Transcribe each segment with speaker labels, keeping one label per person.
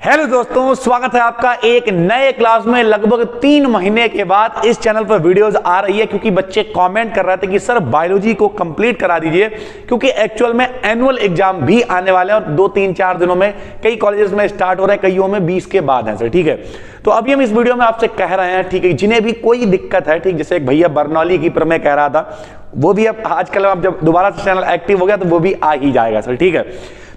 Speaker 1: Hello दोस्तों, स्वागत है आपका एक नए क्लास में। लगभग 3 महीने के बाद इस चैनल पर वीडियोस आ रही है क्योंकि बच्चे कमेंट कर रहे थे कि सर बायोलॉजी को कंप्लीट करा दीजिए, क्योंकि एक्चुअल में एनुअल एग्जाम भी आने वाले हैं और 2-3-4 दिनों में कई कॉलेजेस में स्टार्ट हो रहे हैं, कईयों में 20 के बाद है सर। ठीक है, तो अभी हम इस वीडियो में आपसे कह रहे हैं, ठीक है, जिन्हें भी कोई दिक्कत है, ठीक, जैसे एक भैया बर्नौली की पर मैं कह रहा था, वो भी अब आजकल अब जब दोबारा से चैनल एक्टिव हो गया तो वो भी आ ही जाएगा सर। ठीक है,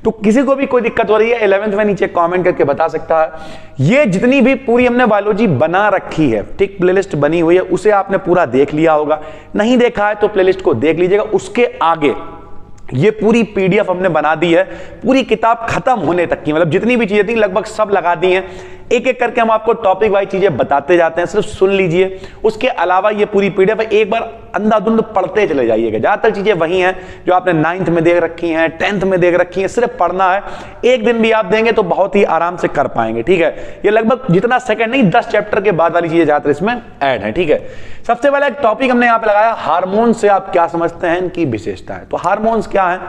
Speaker 1: तो किसी को भी कोई दिक्कत हो रही है 11th में नीचे कमेंट करके बता सकता है। ये जितनी भी पूरी हमने बायोलॉजी बना रखी है, ठीक, प्लेलिस्ट बनी हुई है, उसे आपने पूरा देख लिया होगा। नहीं देखा है तो प्लेलिस्ट को देख लीजिएगा। उसके आगे ये पूरी पीडीएफ हमने बना दी है, पूरी किताब खत्म होने तक की, मतलब जितनी भी चीजें थी लगभग सब लगा दी हैं। एक एक करके हम आपको टॉपिक वाइज चीजें बताते जाते हैं, सिर्फ सुन लीजिए। उसके अलावा ये पूरी पीडीएफ एक बार अंधाधुंध पढ़ते चले जाइएगा। ज्यादातर चीजें वही हैं जो आपने 9th में देख रखी हैं, 10th में देख रखी हैं, सिर्फ पढ़ना है। एक दिन भी आप देंगे तो बहुत ही आराम से कर पाएंगे। ठीक है, ये लगभग जितना सेकंड नहीं 10 चैप्टर के बाद वाली चीजें ज्यादातर इसमें ऐड है। ठीक है, सबसे पहले एक टॉपिक हमने यहाँ पे लगाया, हार्मोन से आप क्या समझते हैं, इनकी विशेषताएं। तो हार्मोन्स क्या है?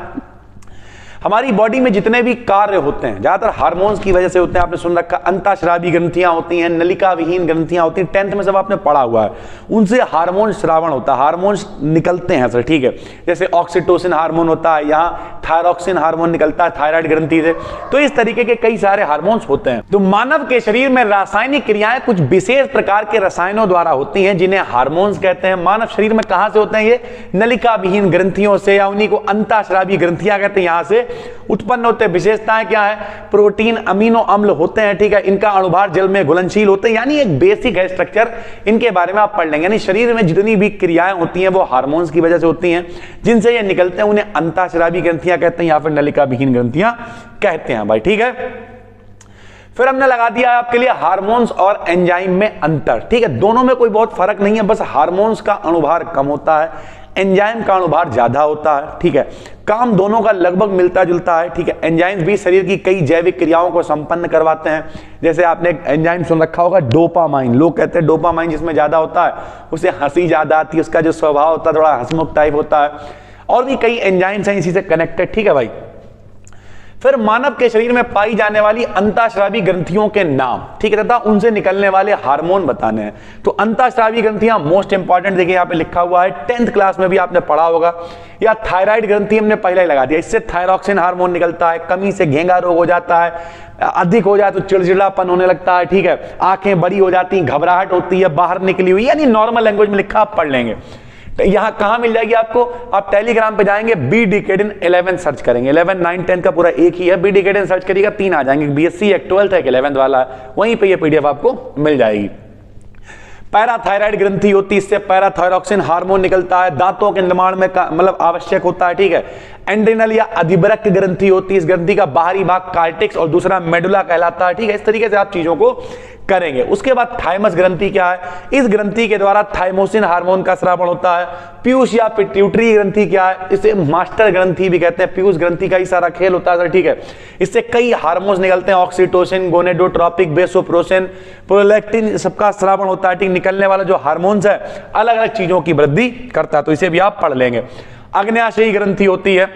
Speaker 1: हमारी बॉडी में जितने भी कार्य होते हैं ज्यादातर हार्मोन्स की वजह से होते हैं। आपने सुन रखा, अंतःस्रावी ग्रंथियां होती हैं, नलिका विहीन ग्रंथियां होती हैं, 10th में सब आपने पढ़ा हुआ है। उनसे हार्मोन श्रावण होता है, हार्मोन्स निकलते हैं सर। ठीक है, जैसे ऑक्सीटोसिन हार्मोन होता है, यहाँ थायरॉक्सिन हार्मोन निकलता है थायराइड ग्रंथि से। तो इस तरीके के कई सारे हार्मोन्स होते हैं। तो मानव के शरीर में रासायनिक क्रियाएं कुछ विशेष प्रकार के रसायनों द्वारा होती हैं, जिन्हें हार्मोन्स कहते हैं। मानव शरीर में कहां से होते हैं? ये नलिका विहीन ग्रंथियों से, या उन्हीं को अंतःस्रावी ग्रंथियां कहते हैं, यहां से उत्पन्न होते हैं। विशेषताएं क्या है? प्रोटीन, अमीनो अम्ल होते हैं। ठीक है, इनका अणुभार जल में घुलनशील होते हैं, यानी एक बेसिक है स्ट्रक्चर, इनके बारे में आप पढ़ लेंगे। यानी शरीर में जितनी भी क्रियाएं होती हैं वो हार्मोन्स की वजह से होती हैं, जिनसे ये निकलते हैं। उन्हें अंतःस्रावी ग्रंथियां कहते हैं या फिर नलिका विहीन ग्रंथियां कहते हैं भाई। ठीक है, फिर हमने लगा दिया है आपके लिए हार्मोन्स और एंजाइम में अंतर। ठीक है, दोनों में कोई बहुत फर्क नहीं है, बस हार्मोन्स का अणुभार कम होता है, एंजाइम का अणुभार ज्यादा होता है। ठीक है, काम दोनों का लगभग मिलता जुलता है। ठीक है, एंजाइम्स भी शरीर की कई जैविक क्रियाओं को संपन्न करवाते हैं। जैसे आपने एक एंजाइम सुन रखा होगा, डोपामाइन। लोग कहते हैं डोपामाइन जिसमें ज्यादा होता है उसे हंसी ज्यादा आती है, उसका जो स्वभाव होता है थोड़ा हंसमुख टाइप होता है। और भी कई एंजाइम्स हैं इसी से कनेक्टेड। ठीक है भाई, फिर मानव के शरीर में पाई जाने वाली अंतःस्रावी ग्रंथियों के नाम, ठीक है, तथा उनसे निकलने वाले हार्मोन बताने हैं। तो अंतःस्रावी ग्रंथियां मोस्ट इंपॉर्टेंट, देखिए यहाँ पे लिखा हुआ है, 10th क्लास में भी आपने पढ़ा होगा। या थायराइड ग्रंथि हमने पहले ही लगा दिया, इससे थायरॉक्सिन हार्मोन निकलता है। कमी से घेंगा रोग हो जाता है, अधिक हो जाए तो चिड़चिड़ापन होने लगता है। ठीक है, आंखें बड़ी हो जाती हैं, घबराहट होती है, बाहर निकली हुई, यानी नॉर्मल लैंग्वेज में लिखा, आप पढ़ लेंगे। तो यहां कहां मिल जाएगी आपको? आप टेलीग्राम पे जाएंगे, बी डिकेडिन 11 सर्च करेंगे, 11, 9, 10 का पूरा एक ही है, बी डिकेडिन सर्च करिएगा, 3 आ जाएंगे, बीएससी, एक 12th है, एक 11th वाला है, वहीं पे ये पीडीएफ आपको मिल जाएगी। पैराथायराइड ग्रंथि होती है, इससे पैराथायरॉक्सिन हार्मोन निकलता है, दांतों के निर्माण में मतलब आवश्यक होता है। ठीक है, एंड्रिनल या अधिवृक्क ग्रंथि होती है, इस ग्रंथि का बाहरी भाग कार्टेक्स और दूसरा मेडुला कहलाता है। ठीक है, इस तरीके से आप चीजों को करेंगे। उसके बाद थाइमस ग्रंथि क्या है? इस ग्रंथि के द्वारा थाइमोसिन हार्मोन का स्रावण होता है। पीयूष या पिट्यूटरी ग्रंथि क्या है? इसे मास्टर ग्रंथि भी कहते हैं, पीयूष ग्रंथि का ही सारा खेल होता है। ठीक है, इससे कई हार्मोन्स निकलते हैं, ऑक्सीटोसिन, गोनेडोट्रोपिक, वेसोप्रोसिन, प्रोलैक्टिन, सबका स्रावण होता है। ठीक, निकलने वाला जो हार्मोन्स है अलग अलग चीजों की वृद्धि करता है, तो इसे भी आप पढ़ लेंगे। अग्न्याशयी ग्रंथि होती है,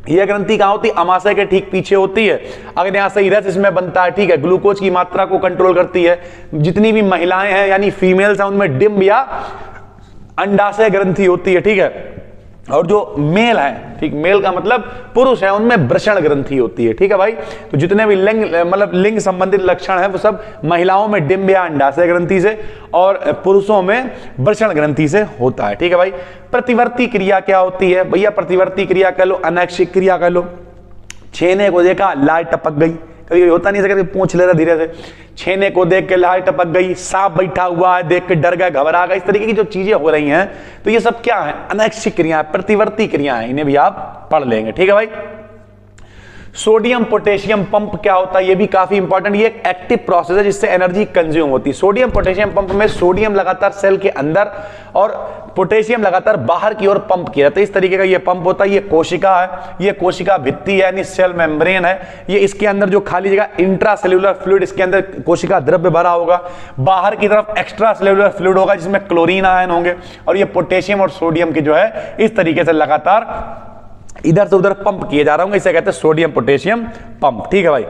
Speaker 1: यह ग्रंथि कहां होती है? अमाशय के ठीक पीछे होती है। अग्न्याशयी रस इसमें बनता है। ठीक है, ग्लूकोज की मात्रा को कंट्रोल करती है। जितनी भी महिलाएं हैं यानी फीमेल्स हैं उनमें डिंब या अंडाशय ग्रंथि होती है। ठीक है, और जो मेल है, ठीक, मेल का मतलब पुरुष है, उनमें वृषण ग्रंथि होती है। ठीक है भाई, तो जितने भी लिंग मतलब लिंग संबंधित लक्षण है वो सब महिलाओं में डिंब या अंडाशय ग्रंथि से और पुरुषों में वृषण ग्रंथि से होता है। ठीक है भाई, प्रतिवर्ती क्रिया क्या होती है? भैया प्रतिवर्ती क्रिया कह लो, अनैक्षिक क्रिया कह लो। छेने को देखा, लाल टपक गई, कभी होता नहीं सके पूछ ले रहा धीरे से, छेने को देख के लाल टपक गई, सांप बैठा हुआ है देख के डर गए, घबरा गए, इस तरीके की जो चीजें हो रही हैं, तो ये सब क्या है? अनैक्षिक क्रिया, प्रतिवर्ती क्रिया है, इन्हें भी आप पढ़ लेंगे। ठीक है भाई, सोडियम पोटेशियम पंप क्या होता है? ये भी काफी इंपॉर्टेंट, ये एक एक्टिव प्रोसेस है जिससे एनर्जी कंज्यूम होती है। सोडियम पोटेशियम पंप में सोडियम लगातार सेल के अंदर और पोटेशियम लगातार बाहर की ओर पंप किया जाता है। इस तरीके का ये पंप होता है। ये कोशिका है, ये कोशिका भित्ति है यानी सेल मेम्ब्रेन है। ये इसके अंदर जो खाली जगह इंट्रा सेल्यूलर फ्लूइड, इसके अंदर कोशिका द्रव्य भरा होगा। बाहर की तरफ एक्स्ट्रा सेल्यूलर फ्लूइड होगा जिसमें क्लोरीन आयन होंगे, और ये पोटेशियम और सोडियम के जो है इस तरीके से लगातार इधर से उधर पंप किए जा रहे होंगे, इसे कहते हैं सोडियम पोटेशियम पंप। ठीक है भाई,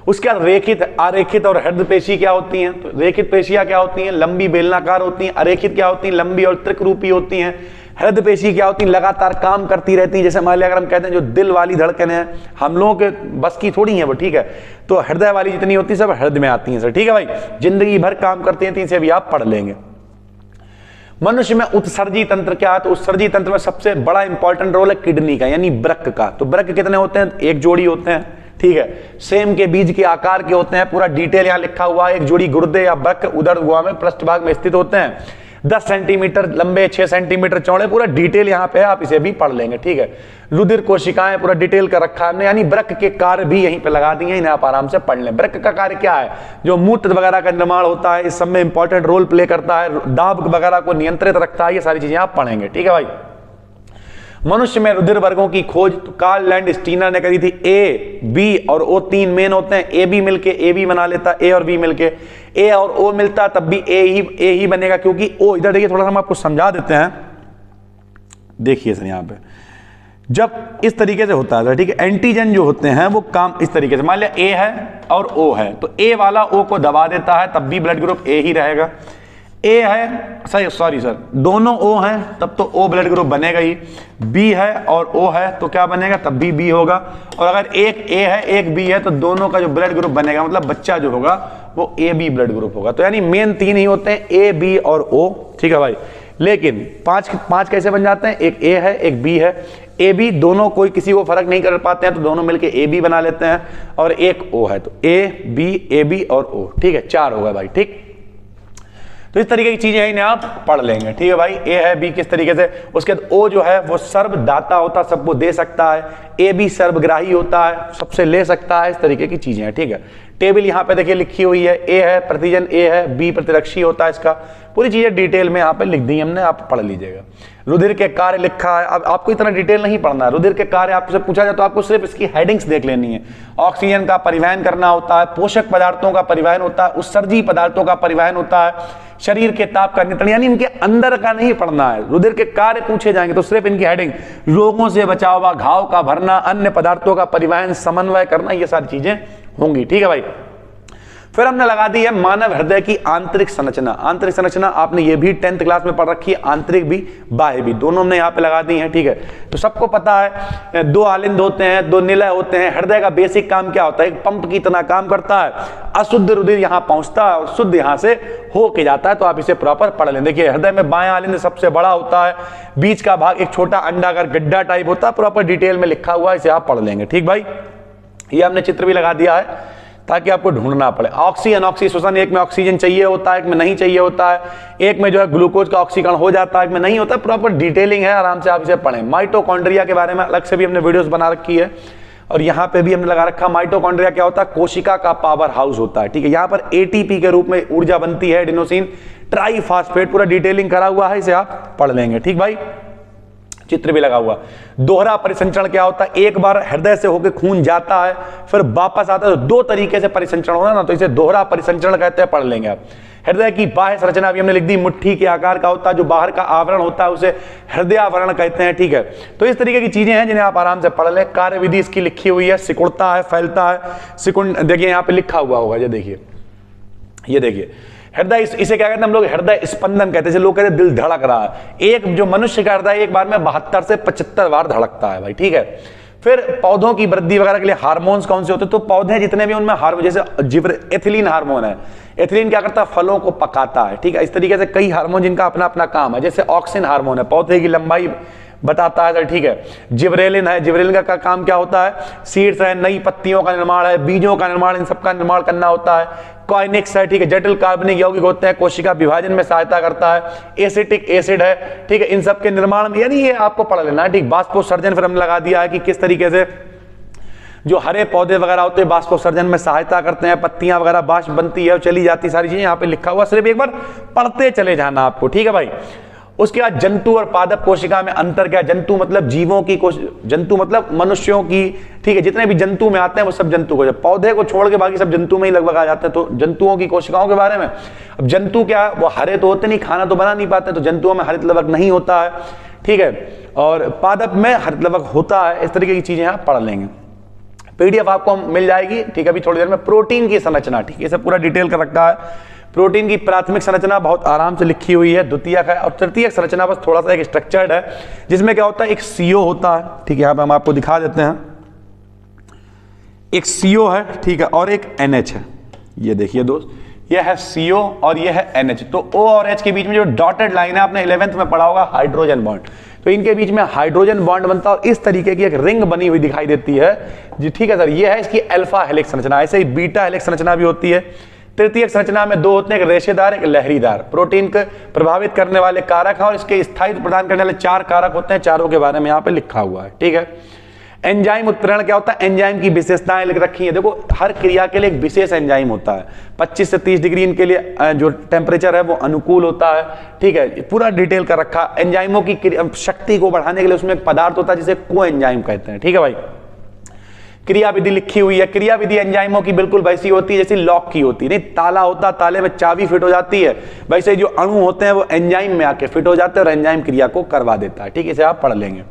Speaker 1: उसके बाद रेखित, अरेखित और हृदय पेशी क्या होती हैं? तो रेखित पेशियां क्या होती हैं? लंबी बेलनाकार होती हैं। अरेखित क्या होती हैं? लंबी और त्रिकरूपी होती हैं। हृदय पेशी क्या होती हैं? लगातार काम करती रहती हैं। जैसे मान लिया अगर हम कहते हैं जो दिल वाली धड़कन है हम लोगों के बस की थोड़ी है वो, ठीक है, तो हृदय वाली जितनी होती है सब हृदय में आती हैं सर, ठीक है भाई, जिंदगी भर काम करती हैं, तो इसे भी आप पढ़ लेंगे। मनुष्य में उत्सर्जी तंत्र क्या है? तो उत्सर्जी तंत्र में सबसे बड़ा इंपॉर्टेंट रोल है किडनी का, यानी वृक्क का। तो वृक्क कितने होते हैं? एक जोड़ी होते हैं, ठीक है, सेम के बीज के आकार के होते हैं, पूरा डिटेल यहां लिखा हुआ है। एक जोड़ी गुर्दे या वृक्क उदर गुहा में पृष्ठभाग में स्थित होते हैं, 10 सेंटीमीटर लंबे, 6 सेंटीमीटर चौड़े, पूरा डिटेल यहां पे है, आप इसे भी पढ़ लेंगे, ठीक है। रुधिर कोशिकाएं पूरा डिटेल का रखा है, यानी वृक्क के कार्य भी यहीं पे लगा दिए, इन्हें आप आराम से पढ़ लें। वृक्क का कार्य क्या है? जो मूत्र वगैरह का निर्माण होता है, इस सब में इंपॉर्टेंट रोल प्ले करता है, दाब वगैरह को नियंत्रित रखता है, ये सारी चीजें आप पढ़ेंगे, ठीक है भाई। मनुष्य में रुधिर वर्गों की खोज तो कार्ल लैंडस्टीनर ने करी थी। ए, बी और ओ 3 मेन होते हैं, ए बी मिलके ए बी बना लेता, ए और बी मिलके, ए और ओ मिलता तब भी ए ही बनेगा, क्योंकि ओ इधर देखिए, थोड़ा सा हम आपको समझा देते हैं, देखिए सर यहां पे जब इस तरीके से होता है, ठीक है, एंटीजन जो होते हैं वो काम इस तरीके से, मान लिया ए है और ओ है, तो ए वाला ओ को दबा देता है तब भी ब्लड ग्रुप ए ही रहेगा। ए है, सॉरी सर, दोनों ओ हैं तब तो ओ ब्लड ग्रुप बनेगा ही, बी है और ओ है तो क्या बनेगा? तब भी बी होगा। और अगर एक ए है एक बी है तो दोनों का जो ब्लड ग्रुप बनेगा, मतलब बच्चा जो होगा वो ए बी ब्लड ग्रुप होगा। तो यानी मेन 3 ही होते हैं, ए बी और ओ, ठीक है भाई। लेकिन 5 कैसे बन जाते हैं? एक ए है एक बी है, ए बी दोनों कोई किसी को फर्क नहीं कर पाते हैं तो दोनों मिलके ए बी बना लेते हैं, और एक ओ है तो ए बी और ओ, ठीक है, 4 होगा भाई, ठीक। तो इस तरीके की चीजें हैं, इन्हें आप पढ़ लेंगे, ठीक है भाई। ए है, बी किस तरीके से, उसके बाद ओ जो है वो सर्वदाता होता है, सबको दे सकता है, ए बी सर्वग्राही होता है, सबसे ले सकता है, इस तरीके की चीजें हैं, ठीक है। टेबल यहाँ पे देखिए लिखी हुई है, ए है प्रतिजन, ए है, बी प्रतिरक्षी होता है, इसका पूरी चीजें डिटेल में यहाँ पे लिख दी हमने, आप पढ़ लीजिएगा। रुधिर के कार्य लिखा है, अब आपको इतना डिटेल नहीं पढ़ना है। रुधिर के कार्य आपसे पूछा जाए तो आपको सिर्फ इसकी हेडिंग्स देख लेनी है। ऑक्सीजन का परिवहन करना होता है, पोषक पदार्थों का परिवहन होता है, उत्सर्जी पदार्थों का परिवहन होता है, शरीर के ताप का नियंत्रण, यानी इनके अंदर का नहीं पढ़ना है। रुधिर के कार्य पूछे जाएंगे तो सिर्फ इनकी हेडिंग, रोगों से बचाव, घाव का भरना, अन्य पदार्थों का परिवहन, समन्वय करना, ये सारी चीजें होंगी, ठीक है भाई। फिर हमने लगा दी है मानव हृदय की आंतरिक संरचना। आंतरिक संरचना आपने ये भी 10th क्लास में पढ़ रखी है, आंतरिक भी बाह्य भी, दोनों हमने यहाँ पे लगा दी है, ठीक है। तो सबको पता है 2 आलिंद होते हैं, 2 निलय होते हैं। हृदय का बेसिक काम क्या होता है? एक पंप की तरह काम करता है, अशुद्ध रुधिर यहाँ पहुंचता है और शुद्ध यहाँ से होके जाता है, तो आप इसे प्रॉपर पढ़ लें। देखिए हृदय में बायां आलिंद सबसे बड़ा होता है, बीच का भाग एक छोटा अंडाकार गड्ढा टाइप होता है, प्रॉपर डिटेल में लिखा हुआ है, इसे आप पढ़ लेंगे, ठीक भाई। ये हमने चित्र भी लगा दिया है ताकि आपको ढूंढना पड़े। ऑक्सीजन, ऑक्सीजन, एक में ऑक्सीजन चाहिए होता है, एक में नहीं चाहिए होता है, एक में जो है ग्लूकोज का ऑक्सीकरण हो जाता है, एक में नहीं होता है, प्रॉपर डिटेलिंग है, आराम से आप इसे पढ़ें। माइटोकॉन्ड्रिया के बारे में अलग से भी हमने वीडियोस बना रखी है, और यहाँ पे भी हमने लगा रखा। माइटोकॉन्ड्रिया क्या होता है? कोशिका का पावर हाउस होता है, ठीक है। यहाँ पर एटीपी के रूप में ऊर्जा बनती है, एडेनोसिन ट्राइफॉस्फेट, पूरा डिटेलिंग करा हुआ है, इसे आप पढ़ लेंगे, ठीक भाई। चित्र भी लगा हुआ। दोहरा परिसंचरण क्या होता है? एक बार हृदय से होकर खून जाता है फिर वापस आता है, तो 2 तरीके से परिसंचरण होना ना, तो इसे दोहरा परिसंचरण कहते हैं, पढ़ लेंगे आप। हृदय की बाह्य संरचना भी हमने लिख दी, मुट्ठी के आकार का होता है, जो बाहर का आवरण होता है उसे हृदयावरण कहते हैं, ठीक है। तो इस तरीके की चीजें हैं जिन्हें आप आराम से पढ़ लें। कार्यविधि इसकी लिखी हुई है, सिकुड़ता है, फैलता है, सिकुड़, देखिए यहाँ पे लिखा हुआ होगा, ये देखिए, ये देखिए हृदय, इसे क्या कहते हैं हम लोग? हृदय स्पंदन कहते हैं। लोग कहते हैं दिल धड़क रहा है। एक जो मनुष्य का हृदय एक बार में 72 से 75 बार धड़कता है भाई, ठीक है। फिर पौधों की वृद्धि वगैरह के लिए हार्मोन्स कौन से होते हैं? तो पौधे जितने भी उनमें हार्मोन, जैसे एथिलीन हार्मोन है, एथिलीन क्या करता है? फलों को पकाता है, ठीक है। इस तरीके से कई हार्मोन जिनका अपना अपना काम है। जैसे ऑक्सिन हार्मोन है, पौधे की लंबाई बताता है, ठीक है। जिब्रेलिन है, जिब्रेलिन का काम क्या होता है? सीड्स है, नई पत्तियों का निर्माण है, बीजों का निर्माण, इन सबका निर्माण करना होता है। कॉइनिक्स है, ठीक है, जटिल कार्बनिक यौगिक होते हैं, कोशिका विभाजन में सहायता करता है। एसिटिक एसिड है, ठीक है, इन सब के निर्माण में, यानी ये आपको पढ़ लेना है, ठीक। बाष्पोत्सर्जन फिर हमने लगा दिया है कि किस तरीके से जो हरे पौधे वगैरह होते हैं बाष्पोत्सर्जन में सहायता करते हैं, पत्तियां वगैरह बाष्प बनती है और चली जाती, सारी चीजें यहाँ पे लिखा हुआ, सिर्फ एक बार पढ़ते चले जाना आपको, ठीक है भाई। उसके बाद जंतु और पादप कोशिका में अंतर क्या? जंतु मतलब जीवों की, जंतु मतलब मनुष्यों की, ठीक है। जितने भी जंतु में आते हैं वो सब जंतु को, पौधे को छोड़ के बाकी सब जंतु में ही लगभग आ जाते हैं। तो जंतुओं की कोशिकाओं के बारे में, अब जंतु क्या है? वो हरे तो होते नहीं, खाना तो बना नहीं पाते, तो जंतुओं में हरित लवक नहीं होता है, ठीक है। और पादप में हरित लवक होता है। इस तरीके की चीजें आप पढ़ लेंगे। पीडीएफ आपको मिल जाएगी, ठीक है, अभी थोड़ी देर में। प्रोटीन की संरचना, ठीक है, इसे पूरा डिटेल कर रखा है। प्रोटीन की प्राथमिक संरचना बहुत आराम से लिखी हुई है, द्वितीयक है, और तृतीयक संरचना बस थोड़ा सा एक स्ट्रक्चर्ड है, जिसमें क्या होता है, एक सीओ होता है, ठीक है, यहाँ पे हम आपको दिखा देते हैं। एक सीओ है, ठीक है, और एक एनएच है। ये देखिए दोस्त, ये है सीओ और ये है एनएच। तो ओ और एच के बीच में जो डॉटेड लाइन है, आपने 11th में पढ़ा होगा, हाइड्रोजन बॉन्ड। तो इनके बीच में हाइड्रोजन बॉन्ड बनता है और इस तरीके की एक रिंग बनी हुई दिखाई देती है जी, ठीक है सर। ये है इसकी अल्फा हेलिक्स संरचना। ऐसे ही बीटा हेलिक्स संरचना भी होती है। तृतीयक संरचना में दो होते हैं, एक रेशेदार, एक लहरीदार। प्रोटीन को प्रभावित करने वाले कारक हैं और इसके स्थायित्व प्रदान करने वाले 4 कारक होते हैं, चारों के बारे में यहाँ पे लिखा हुआ है, ठीक है। एंजाइम उत्प्रेरण क्या होता है, एंजाइम की विशेषताएं लिख रखी है। देखो, हर क्रिया के लिए एक विशेष एंजाइम होता है। 25 से 30 डिग्री इनके लिए जो टेम्परेचर है वो अनुकूल होता है, ठीक है, पूरा डिटेल कर रखा। एंजाइमों की शक्ति को बढ़ाने के लिए उसमें एक पदार्थ होता है जिसे को एंजाइम कहते हैं, ठीक है भाई। क्रिया विधि लिखी हुई है। क्रिया विधि एंजाइमों की बिल्कुल वैसी होती है जैसी लॉक की होती है। नहीं, ताला होता, ताले में चाबी फिट हो जाती है, वैसे जो अणु होते हैं वो एंजाइम में आके फिट हो जाते हैं और एंजाइम क्रिया को करवा देता है, ठीक है, इसे आप पढ़ लेंगे।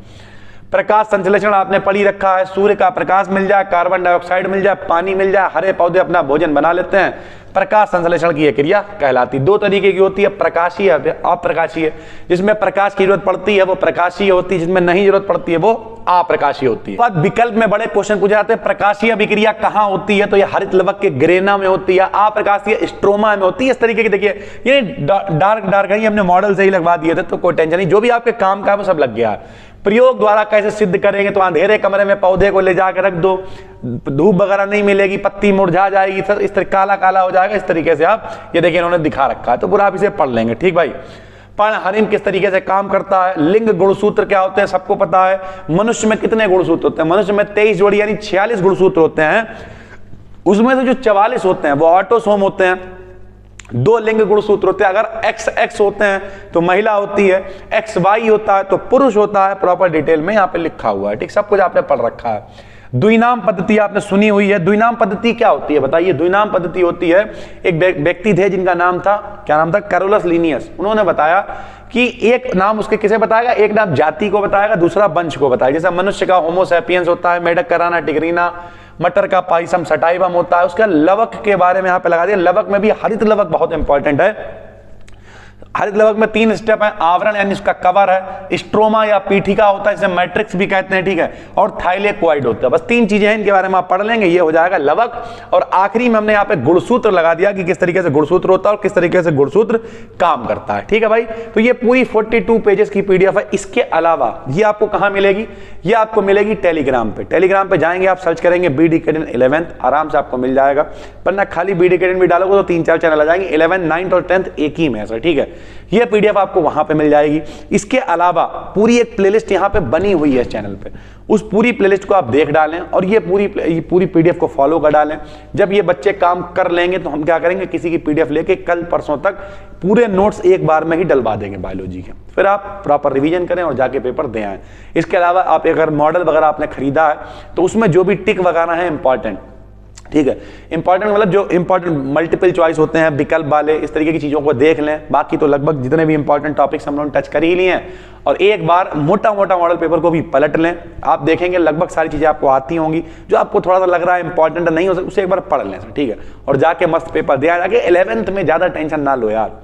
Speaker 1: प्रकाश संश्लेषण आपने पढ़ी रखा है। सूर्य का प्रकाश मिल जाए, कार्बन डाइऑक्साइड मिल जाए, पानी मिल जाए, हरे पौधे अपना भोजन बना लेते हैं, प्रकाश संश्लेषण की यह क्रिया कहलाती। 2 तरीके की होती है, प्रकाशीय, अप्रकाशीय। जिसमें प्रकाश की जरूरत पड़ती है वो प्रकाशीय होती है, जिसमें नहीं जरूरत पड़ती है वो अप्रकाशीय होती है। बाद विकल्प में बड़े क्वेश्चन पूछे जाते हैं, प्रकाशीय अभिक्रिया कहां होती है, तो ये हरित लवक के ग्रेना में होती है, अप्रकाशीय स्ट्रोमा में होती है। इस तरीके की देखिए, ये डार्क है, हमने मॉडल से ही लगवा दिए थे, तो कोई टेंशन नहीं, जो भी आपके काम का है वो सब लग गया है। प्रयोग द्वारा कैसे सिद्ध करेंगे, तो अंधेरे कमरे में पौधे को ले जाकर रख दो, धूप वगैरह नहीं मिलेगी, पत्ती मुरझा जाएगी, सर इस तरह काला काला हो जाएगा, इस तरीके से आप ये देखिए इन्होंने दिखा रखा है, तो पूरा आप इसे पढ़ लेंगे, ठीक भाई। पर्णहरिम किस तरीके से काम करता है, लिंग गुणसूत्र क्या होते हैं सबको पता है। मनुष्य में कितने गुणसूत्र होते हैं, मनुष्य में 23 जोड़ी यानी 46 गुणसूत्र होते हैं। उसमें से जो 44 होते हैं वो ऑटोसोम होते हैं। 2 लिंग गुणसूत्र होते हैं, अगर XX होते हैं तो महिला होती है, XY होता है तो पुरुष होता है। प्रॉपर डिटेल में यहाँ पे लिखा हुआ है, ठीक, सब कुछ आपने पढ़ रखा है। द्विनाम पद्धति आपने सुनी हुई है। द्विनाम पद्धति क्या होती है बताइए। द्विनाम पद्धति होती है, एक व्यक्ति थे जिनका नाम था, क्या नाम था, कैरोलस लिनियस। उन्होंने बताया कि एक नाम उसके किसे बताएगा, एक नाम जाति को बताएगा, दूसरा वंश को बताएगा। जैसे मनुष्य का होमो सैपियंस होता है, मेढक कराना टिग्रीना, मटर का पाइसम सटाइवम होता है। उसका लवक के बारे में यहाँ पे लगा दिया। लवक में भी हरित लवक बहुत इंपॉर्टेंट है। हरित लवक में 3 स्टेप है, आवरण यानी उसका कवर है, स्ट्रोमा या पीठिका होता है, इसे मैट्रिक्स भी कहते हैं, ठीक है, और थाइलेकोइड होता है। बस 3 चीजें हैं, इनके बारे में आप पढ़ लेंगे, ये हो जाएगा लवक। और आखिरी में हमने यहाँ पे गुणसूत्र लगा दिया कि किस तरीके से गुणसूत्र होता है और किस तरीके से गुणसूत्र काम करता है, ठीक है भाई। तो ये पूरी 42 पेजेस की पीडीएफ है। इसके अलावा ये आपको कहाँ मिलेगी, ये आपको मिलेगी टेलीग्राम पे। टेलीग्राम पे जाएंगे आप, सर्च करेंगे BD Academy 11th, आराम से आपको मिल जाएगा। वरना खाली BD Academy भी डालोगे तो 3-4 चैनल आ जाएंगे। 11th, 9th और 10th एक ही में है सर, ठीक है। ये पीडीएफ आपको वहां पे मिल जाएगी। इसके अलावा पूरी एक प्लेलिस्ट यहां पे बनी हुई है इस चैनल पे, उस पूरी प्लेलिस्ट को आप देख डालें और ये पूरी पीडीएफ को फॉलो कर डालें। जब ये बच्चे काम कर लेंगे तो हम क्या करेंगे, किसी की पीडीएफ लेके कल परसों तक पूरे नोट्स एक बार में ही डलवा देंगे बायोलॉजी के, फिर आप प्रॉपर रिवीजन करें और जाके पेपर दे आए। इसके अलावा आप अगर मॉडल वगैरह आपने खरीदा है तो उसमें जो भी टिक वगैरह है इंपॉर्टेंट, ठीक है, इंपॉर्टेंट मतलब जो इंपॉर्टेंट मल्टीपल चॉइस होते हैं, विकल्प वाले, इस तरीके की चीजों को देख लें। बाकी तो लगभग जितने भी इंपॉर्टेंट टॉपिक्स हम लोगों ने टच कर ही लिए हैं। और एक बार मोटा मोटा मॉडल पेपर को भी पलट लें, आप देखेंगे लगभग सारी चीजें आपको आती होंगी। जो आपको थोड़ा सा लग रहा है इंपॉर्टेंट नहीं हो सकता उसे एक बार पढ़ लें, ठीक है, और जाके मस्त पेपर दे आगे। 11th में ज्यादा टेंशन ना लो यार,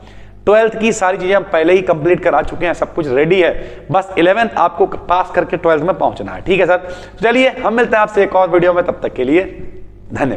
Speaker 1: 12th की सारी चीजें हम पहले ही कंप्लीट करा चुके हैं, सब कुछ रेडी है, बस 11th आपको पास करके 12th में पहुंचना है, ठीक है सर। चलिए हम मिलते हैं आपसे एक और वीडियो में, तब तक के लिए धन्यवाद।